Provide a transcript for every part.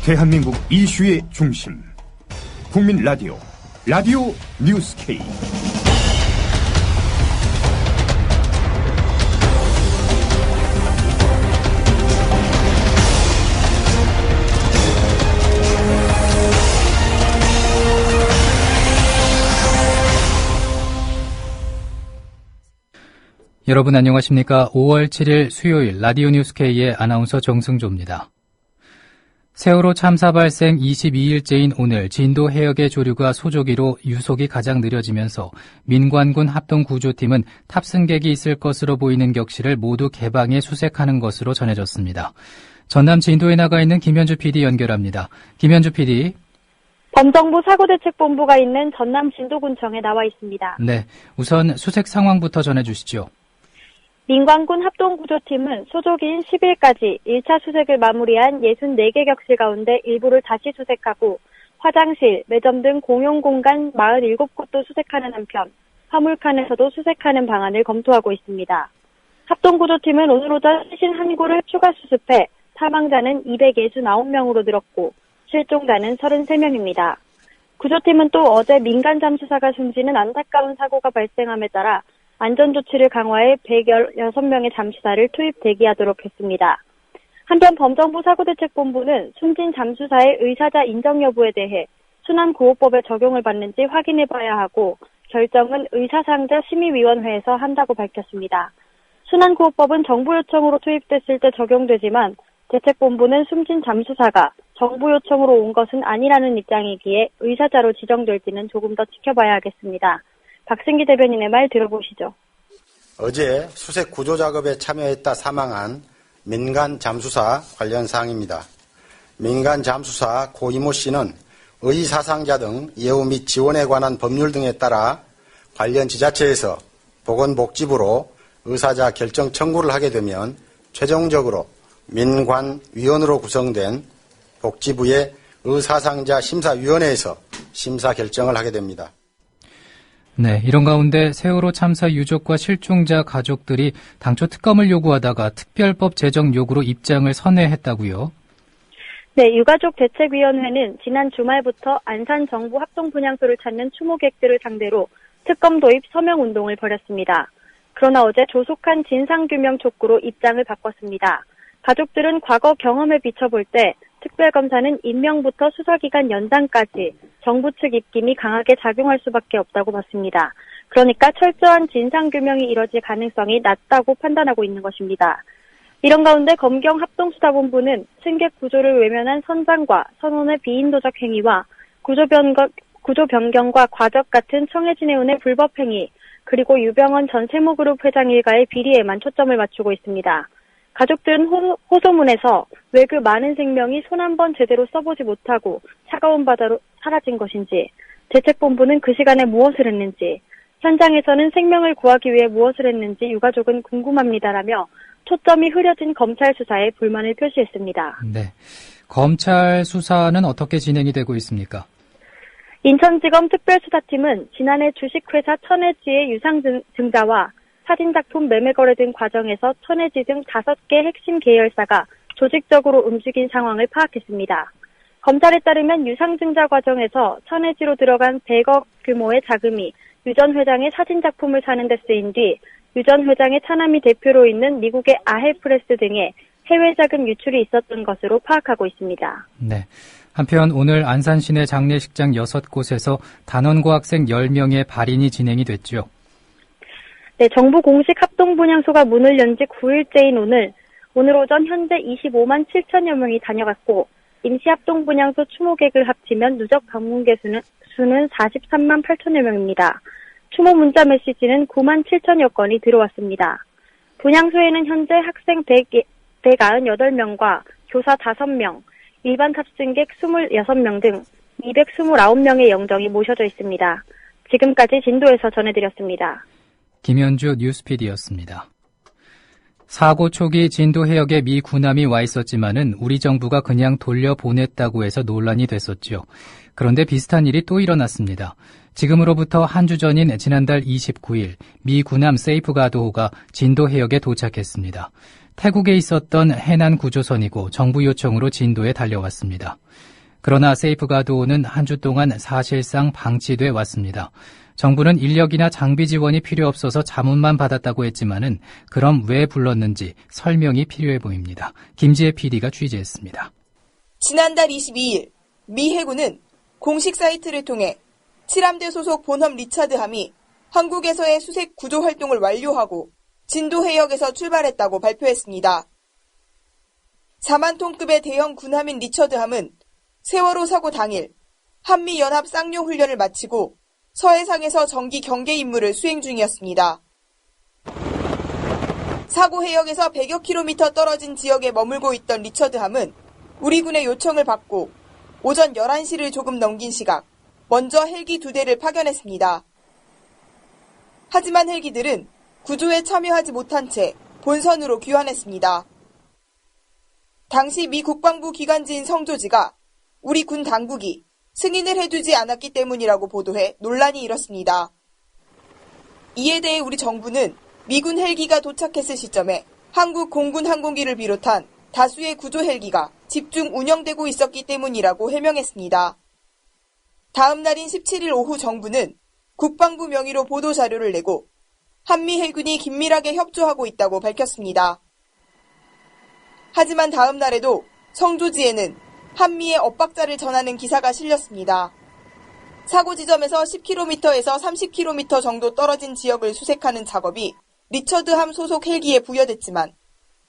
대한민국 이슈의 중심, 국민 라디오, 라디오 뉴스 K. 여러분 안녕하십니까? 5월 7일 수요일 라디오 뉴스 K의 아나운서 정승조입니다. 세월호 참사 발생 22일째인 오늘 진도 해역의 조류가 소조기로 유속이 가장 느려지면서 민관군 합동구조팀은 탑승객이 있을 것으로 보이는 격실을 모두 개방해 수색하는 것으로 전해졌습니다. 전남 진도에 나가 있는 김현주 PD 연결합니다. 김현주 PD. 범정부 사고대책본부가 있는 전남 진도군청에 나와 있습니다. 네, 우선 수색 상황부터 전해주시죠. 민관군 합동구조팀은 소조기인 10일까지 1차 수색을 마무리한 64개 격실 가운데 일부를 다시 수색하고 화장실, 매점 등 공용 공간 47곳도 수색하는 한편 화물칸에서도 수색하는 방안을 검토하고 있습니다. 합동구조팀은 오늘 오전 시신 한 구를 추가 수습해 사망자는 269명으로 늘었고 실종자는 33명입니다. 구조팀은 또 어제 민간 잠수사가 숨지는 안타까운 사고가 발생함에 따라 안전조치를 강화해 116명의 잠수사를 투입 대기하도록 했습니다. 한편 범정부 사고대책본부는 숨진 잠수사의 의사자 인정 여부에 대해 순환구호법의 적용을 받는지 확인해봐야 하고 결정은 의사상자 심의위원회에서 한다고 밝혔습니다. 순환구호법은 정부 요청으로 투입됐을 때 적용되지만 대책본부는 숨진 잠수사가 정부 요청으로 온 것은 아니라는 입장이기에 의사자로 지정될지는 조금 더 지켜봐야 하겠습니다. 박승기 대변인의 말 들어보시죠. 어제 수색 구조 작업에 참여했다 사망한 민간 잠수사 관련 사항입니다. 민간 잠수사 고 이모 씨는 의사상자 등 예우 및 지원에 관한 법률 등에 따라 관련 지자체에서 보건복지부로 의사자 결정 청구를 하게 되면 최종적으로 민관위원으로 구성된 복지부의 의사상자 심사위원회에서 심사 결정을 하게 됩니다. 네, 이런 가운데 세월호 참사 유족과 실종자 가족들이 당초 특검을 요구하다가 특별법 제정 요구로 입장을 선회했다고요? 네, 유가족 대책위원회는 지난 주말부터 안산 정부 합동분향소를 찾는 추모객들을 상대로 특검 도입 서명운동을 벌였습니다. 그러나 어제 조속한 진상규명 촉구로 입장을 바꿨습니다. 가족들은 과거 경험에 비춰볼 때 특별검사는 임명부터 수사기간 연장까지 정부 측 입김이 강하게 작용할 수밖에 없다고 봤습니다. 그러니까 철저한 진상규명이 이뤄질 가능성이 낮다고 판단하고 있는 것입니다. 이런 가운데 검경 합동수사본부는 승객 구조를 외면한 선장과 선원의 비인도적 행위와 구조 변경과 과적 같은 청해진해운의 불법 행위, 그리고 유병헌 전 세무그룹 회장 일가의 비리에만 초점을 맞추고 있습니다. 가족들은 호소문에서 왜 그 많은 생명이 손 한 번 제대로 써보지 못하고 차가운 바다로 사라진 것인지, 대책본부는 그 시간에 무엇을 했는지, 현장에서는 생명을 구하기 위해 무엇을 했는지 유가족은 궁금합니다라며 초점이 흐려진 검찰 수사에 불만을 표시했습니다. 네, 검찰 수사는 어떻게 진행이 되고 있습니까? 인천지검 특별수사팀은 지난해 주식회사 천혜지의 유상증자와 사진작품 매매 거래 등 과정에서 천혜지 등 5개 핵심 계열사가 조직적으로 움직인 상황을 파악했습니다. 검찰에 따르면 유상증자 과정에서 천혜지로 들어간 100억 규모의 자금이 유 전 회장의 사진작품을 사는 데 쓰인 뒤 유 전 회장의 차남이 대표로 있는 미국의 아헬프레스 등의 해외 자금 유출이 있었던 것으로 파악하고 있습니다. 네. 한편 오늘 안산 시내 장례식장 6곳에서 단원고 학생 10명의 발인이 진행이 됐죠. 네, 정부 공식 합동분향소가 문을 연 지 9일째인 오늘 오전 현재 25만 7천여 명이 다녀갔고 임시 합동분향소 추모객을 합치면 누적 방문객 수는 43만 8천여 명입니다. 추모 문자 메시지는 9만 7천여 건이 들어왔습니다. 분향소에는 현재 학생 198명과 교사 5명, 일반 탑승객 26명 등 229명의 영정이 모셔져 있습니다. 지금까지 진도에서 전해드렸습니다. 김현주 뉴스피디였습니다. 사고 초기 진도 해역에 미 군함이 와 있었지만은 우리 정부가 그냥 돌려보냈다고 해서 논란이 됐었죠. 그런데 비슷한 일이 또 일어났습니다. 지금으로부터 한 주 전인 지난달 29일 미 군함 세이프가드호가 진도 해역에 도착했습니다. 태국에 있었던 해난 구조선이고 정부 요청으로 진도에 달려왔습니다. 그러나 세이프가드호는 한 주 동안 사실상 방치돼 왔습니다. 정부는 인력이나 장비 지원이 필요 없어서 자문만 받았다고 했지만은 그럼 왜 불렀는지 설명이 필요해 보입니다. 김지혜 PD가 취재했습니다. 지난달 22일 미 해군은 공식 사이트를 통해 7함대 소속 본함 리차드함이 한국에서의 수색 구조 활동을 완료하고 진도 해역에서 출발했다고 발표했습니다. 4만 톤급의 대형 군함인 리처드함은 세월호 사고 당일 한미연합 쌍용 훈련을 마치고 서해상에서 정기 경계 임무를 수행 중이었습니다. 사고 해역에서 100여 킬로미터 떨어진 지역에 머물고 있던 리처드함은 우리 군의 요청을 받고 오전 11시를 조금 넘긴 시각 먼저 헬기 2대를 파견했습니다. 하지만 헬기들은 구조에 참여하지 못한 채 본선으로 귀환했습니다. 당시 미 국방부 기관지인 성조지가 우리 군 당국이 승인을 해주지 않았기 때문이라고 보도해 논란이 일었습니다. 이에 대해 우리 정부는 미군 헬기가 도착했을 시점에 한국 공군 항공기를 비롯한 다수의 구조 헬기가 집중 운영되고 있었기 때문이라고 해명했습니다. 다음 날인 17일 오후 정부는 국방부 명의로 보도자료를 내고 한미 해군이 긴밀하게 협조하고 있다고 밝혔습니다. 하지만 다음 날에도 성조지에는 한미의 엇박자를 전하는 기사가 실렸습니다. 사고 지점에서 10km에서 30km 정도 떨어진 지역을 수색하는 작업이 리처드함 소속 헬기에 부여됐지만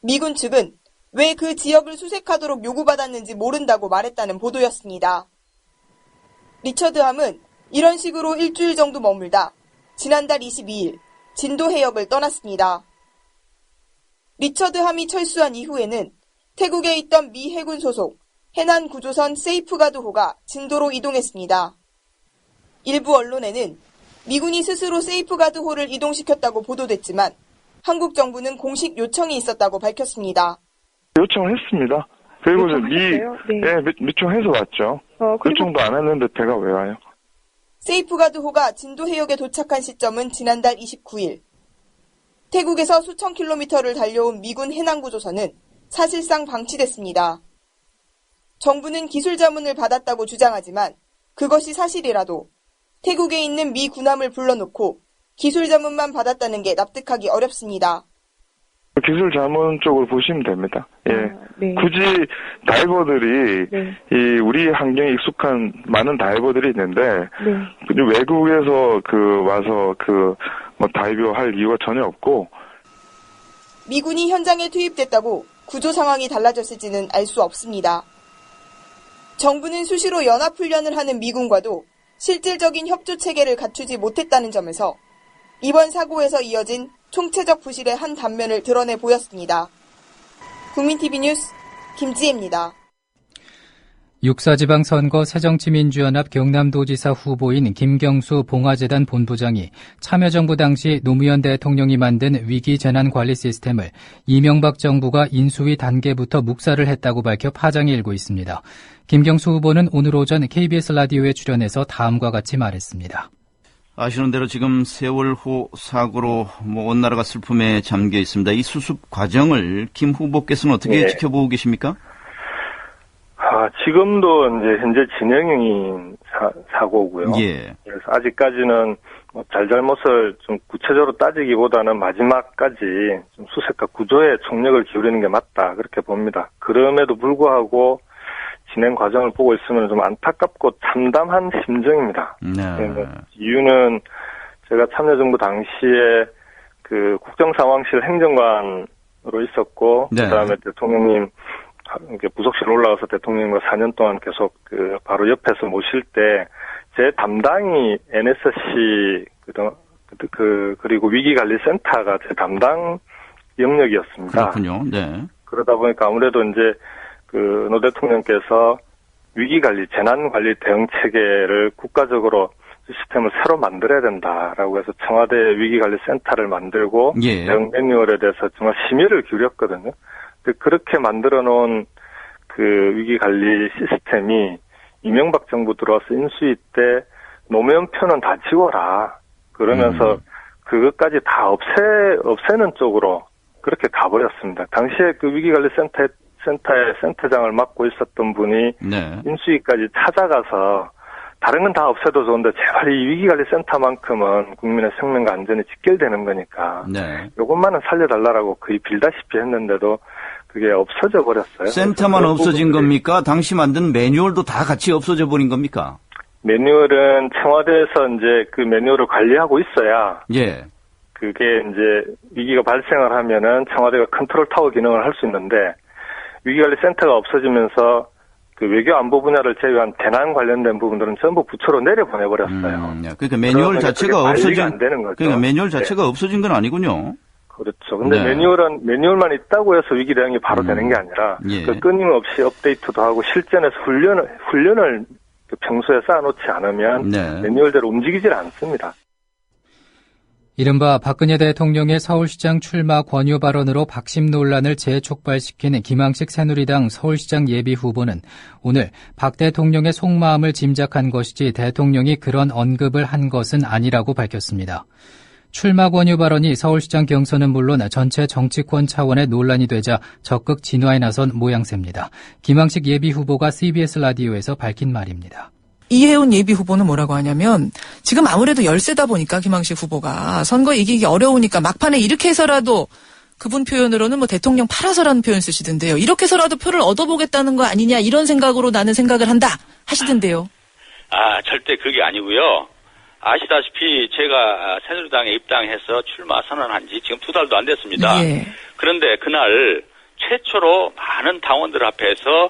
미군 측은 왜 그 지역을 수색하도록 요구받았는지 모른다고 말했다는 보도였습니다. 리처드함은 이런 식으로 일주일 정도 머물다 지난달 22일 진도 해역을 떠났습니다. 리처드함이 철수한 이후에는 태국에 있던 미 해군 소속 해난 구조선 세이프가드호가 진도로 이동했습니다. 일부 언론에는 미군이 스스로 세이프가드호를 이동시켰다고 보도됐지만 한국 정부는 공식 요청이 있었다고 밝혔습니다. 요청을 했습니다. 그리고 요청해서 왔죠. 요청도 안 했는데 배가 왜 와요? 세이프가드호가 진도 해역에 도착한 시점은 지난달 29일. 태국에서 수천 킬로미터를 달려온 미군 해난구조선은 사실상 방치됐습니다. 정부는 기술 자문을 받았다고 주장하지만 그것이 사실이라도 태국에 있는 미 군함을 불러놓고 기술 자문만 받았다는 게 납득하기 어렵습니다. 기술 자문 쪽으로 보시면 됩니다. 굳이 다이버들이 이 우리 환경에 익숙한 많은 다이버들이 있는데 외국에서 와서 다이버 할 이유가 전혀 없고 미군이 현장에 투입됐다고 구조 상황이 달라졌을지는 알 수 없습니다. 정부는 수시로 연합훈련을 하는 미군과도 실질적인 협조 체계를 갖추지 못했다는 점에서 이번 사고에서 이어진 총체적 부실의 한 단면을 드러내 보였습니다. 국민TV 뉴스 김지혜입니다. 육사지방선거 새정치민주연합 경남도지사 후보인 김경수 봉화재단 본부장이 참여정부 당시 노무현 대통령이 만든 위기재난관리 시스템을 이명박 정부가 인수위 단계부터 묵살을 했다고 밝혀 파장이 일고 있습니다. 김경수 후보는 오늘 오전 KBS 라디오에 출연해서 다음과 같이 말했습니다. 아시는 대로 지금 세월호 사고로 온 나라가 슬픔에 잠겨 있습니다. 이 수습 과정을 김 후보께서는 어떻게 지켜보고 계십니까? 지금도 이제 현재 진행형인 사고고요. 그래서 아직까지는 잘잘못을 좀 구체적으로 따지기보다는 마지막까지 좀 수색과 구조에 총력을 기울이는 게 맞다 그렇게 봅니다. 그럼에도 불구하고 진행 과정을 보고 있으면 좀 안타깝고 참담한 심정입니다. 이유는 제가 참여정부 당시에 국정상황실 행정관으로 있었고 그다음에 대통령님 부속실 올라가서 대통령과 4년 동안 계속 바로 옆에서 모실 때 제 담당이 NSC 그리고 위기관리센터가 제 담당 영역이었습니다. 그렇군요. 네. 그러다 보니까 아무래도 이제 노 대통령께서 위기관리, 재난관리 대응 체계를 국가적으로 시스템을 새로 만들어야 된다라고 해서 청와대 위기관리센터를 만들고 대응 매뉴얼에 대해서 정말 심의를 기울였거든요. 근데 그렇게 만들어 놓은 위기관리 시스템이 이명박 정부 들어와서 인수위 때 노무현 표는 다 지워라. 그러면서 그것까지 다 없애는 쪽으로 그렇게 가버렸습니다. 당시에 그 위기관리센터의 센터장을 맡고 있었던 분이 네. 인수위까지 찾아가서 다른 건 다 없애도 좋은데 제발 이 위기관리센터만큼은 국민의 생명과 안전이 직결되는 거니까 네. 요것만은 살려달라고 거의 빌다시피 했는데도 그게 없어져 버렸어요. 센터만 없어진 겁니까? 당시 만든 매뉴얼도 다 같이 없어져 버린 겁니까? 매뉴얼은 청와대에서 이제 그 매뉴얼을 관리하고 있어야 예. 그게 이제 위기가 발생을 하면은 청와대가 컨트롤 타워 기능을 할 수 있는데 위기관리센터가 없어지면서 그 외교 안보 분야를 제외한 대남 관련된 부분들은 전부 부처로 내려보내버렸어요. 그러니까 매뉴얼 자체가 없어진 안 되는 거죠. 그러니까 매뉴얼 자체가 없어진 건 아니군요. 그렇죠. 근데 네. 매뉴얼만 있다고 해서 위기 대응이 바로 되는 게 아니라 예. 그 끊임없이 업데이트도 하고 실전에서 훈련을 그 평소에 쌓아놓지 않으면 네. 매뉴얼대로 움직이질 않습니다. 이른바 박근혜 대통령의 서울시장 출마 권유 발언으로 박심 논란을 재촉발시킨 김항식 새누리당 서울시장 예비후보는 오늘 박 대통령의 속마음을 짐작한 것이지 대통령이 그런 언급을 한 것은 아니라고 밝혔습니다. 출마 권유 발언이 서울시장 경선은 물론 전체 정치권 차원의 논란이 되자 적극 진화에 나선 모양새입니다. 김항식 예비후보가 CBS 라디오에서 밝힌 말입니다. 이혜훈 예비후보는 뭐라고 하냐면 지금 아무래도 열세다 보니까 김항식 후보가 선거 이기기 어려우니까 막판에 이렇게 해서라도 그분 표현으로는 뭐 대통령 팔아서라는 표현 쓰시던데요. 이렇게 해서라도 표를 얻어보겠다는 거 아니냐 이런 생각으로 나는 생각을 한다 하시던데요. 절대 그게 아니고요. 아시다시피 제가 새누리당에 입당해서 출마 선언한 지 지금 2달도 안 됐습니다. 예. 그런데 그날 최초로 많은 당원들 앞에서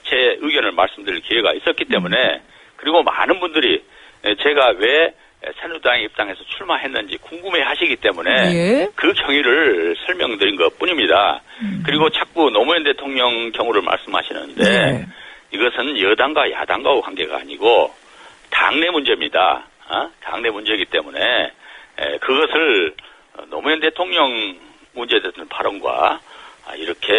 제 의견을 말씀드릴 기회가 있었기 때문에 그리고 많은 분들이 제가 왜 새누리당에 입당해서 출마했는지 궁금해 하시기 때문에 예. 그 경위를 설명드린 것 뿐입니다. 그리고 자꾸 노무현 대통령 경우를 말씀하시는데 네. 이것은 여당과 야당과의 관계가 아니고 당내 문제입니다. 당내 문제이기 때문에 그것을 노무현 대통령 문제에 대한 발언과 이렇게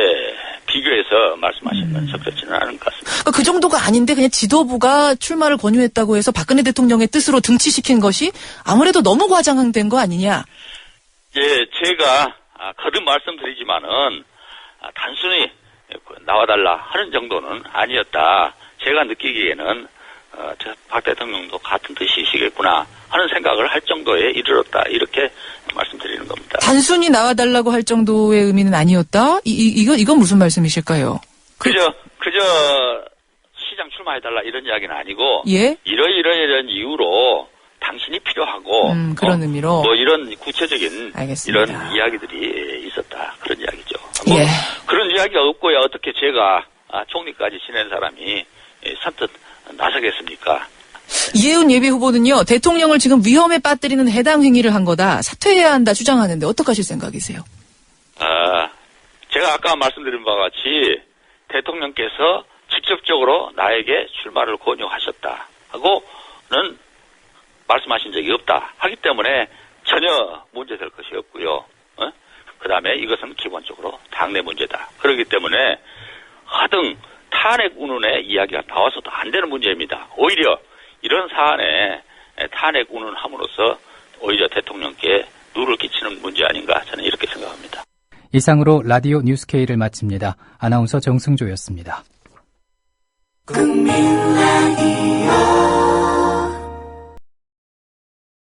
비교해서 말씀하시면 적절치는 않은 것 같습니다. 그 정도가 아닌데 그냥 지도부가 출마를 권유했다고 해서 박근혜 대통령의 뜻으로 등치시킨 것이 아무래도 너무 과장된 거 아니냐? 예, 제가 거듭 말씀드리지만은 단순히 나와달라 하는 정도는 아니었다. 제가 느끼기에는 박 대통령도 같은 뜻이시겠구나 하는 생각을 할 정도에 이르렀다. 이렇게 말씀드리는 겁니다. 단순히 나와달라고 할 정도의 의미는 아니었다? 이건 무슨 말씀이실까요? 그저 시장 출마해달라 이런 이야기는 아니고 예? 이런 이유로 당신이 필요하고 그런 의미로 뭐 이런 구체적인 알겠습니다. 이런 이야기들이 있었다. 그런 이야기죠. 예. 그런 이야기가 없고야 어떻게 제가 총리까지 지낸 사람이 선뜻 나서겠습니까? 이혜훈 예비후보는요. 대통령을 지금 위험에 빠뜨리는 해당 행위를 한 거다. 사퇴해야 한다 주장하는데 어떻게 하실 생각이세요? 제가 아까 말씀드린 바와 같이 대통령께서 직접적으로 나에게 출마를 권유하셨다 하고는 말씀하신 적이 없다 하기 때문에 전혀 문제될 것이 없고요. 그다음에 이것은 기본적으로 당내 문제다. 그렇기 때문에 하등 탄핵 운운의 이야기가 나와서도 안 되는 문제입니다. 오히려 이런 사안에 탄핵 운운함으로써 오히려 대통령께 누를 끼치는 문제 아닌가 저는 이렇게 생각합니다. 이상으로 라디오 뉴스K를 마칩니다. 아나운서 정승조였습니다. 국민라디오